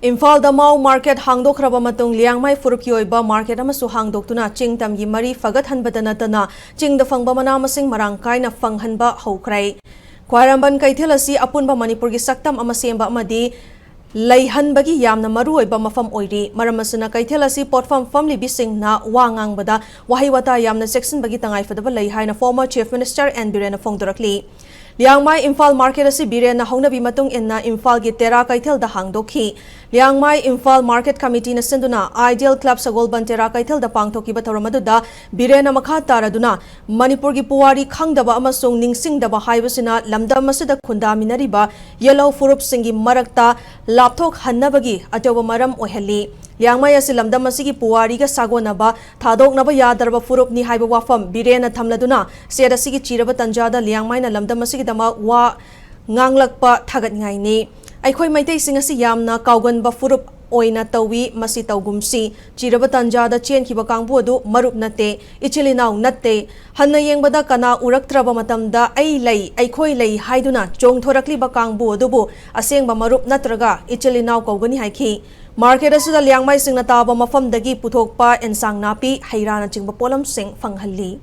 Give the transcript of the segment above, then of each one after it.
Imphal da Mau market hangdokraba matung Liangmai furukki oiba market amasu hangdoktuna chingtamgi mari fagathanbada natana chingda fangba mana masing marang kaina fanghanba hokrai. Khwaramban kaithel asi apunba Manipur gi saktam ama semba amadi leihanbagi yamna maru oiba mafam oiri maram asuna kaithel asi potfam family bising na wangangbada wahiwata yamna section bagi tangai fadaba lei haina former chief minister and Birena Fongdorakli. Liangmai Imphal market asi Birena hongnabi matung inna Imphal gi tera kaithel da hangdokhi. Liangmai Imphal market committee na senduna ideal club sagolban tera kaithel da pangthoki ba thawramadda Birena makha taraduna Manipur gi puwari khangdaba amasung ningsingdaba haibasina lamdam asida khundaminariba yellow furup singi marakta lapthok hannabagi atoba maram ohelli. Liangmai asi lamdam asigi puwari ga sagonaba thadoknaba yadarba furup ni haiba wafam Birena thamladuna sed asigi chiraba tanjada Liangmai na lamdam asigi dama wa nganglakpa thagat ngai ni aikhoi maitai sing asi yamna kaugan ba furup oina tawi masi taugumsi chiraba tanjada chenkhiba kangbu adu marup nate ichilinau natte hanna yengbada kana uraktraba matamda ai lei aikhoi lei haiduna chongthorakli ba kangbu adubu asengba marup natraga ichilinau kaugani haikhi market asida Liangmai singna taba mafamdagi puthokpa ensang napi hairana chingba polam sing fanghalli.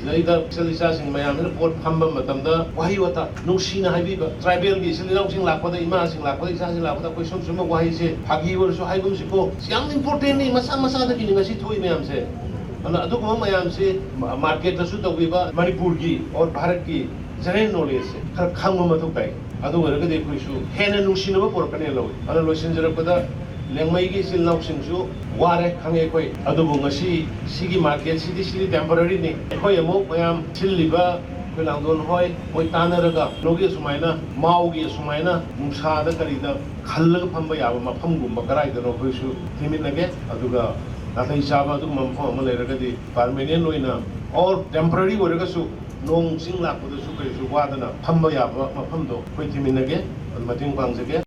Later, Selisa sing mayam na pot hamba matamda wahi wata nungsina haibiba tribal gi sililaw sing lakpada ima sing lakpada isa sing lakpada koi sum wahi se hagi wor so haigum sipo siang important ni masa da kini ngasi thoi mayam se ana adu ko mayam se market da su tawiba Manipur gi aur Bharat gi general knowledge se khar khangma mathuk pai adu ga de koi su hena nungsina ba por kane lawi ana loisin jarapada Liangmai gi silnaw sing su ware khange koi adu ngasi sigi market sidi temporary ni koi amok mayam silliba koi langdon hoi moi tanaraga logi sumaina maugi sumaina nungsa da karida khallaga phamba yaba mafam gumba karai da no koi su thiminage aduga nathai chaba adu mampham ama leraga di permanent loina or temporary oraga su nong sing lakpada su kai su wadana phamba yaba mafam do koi thiminage mating pangjage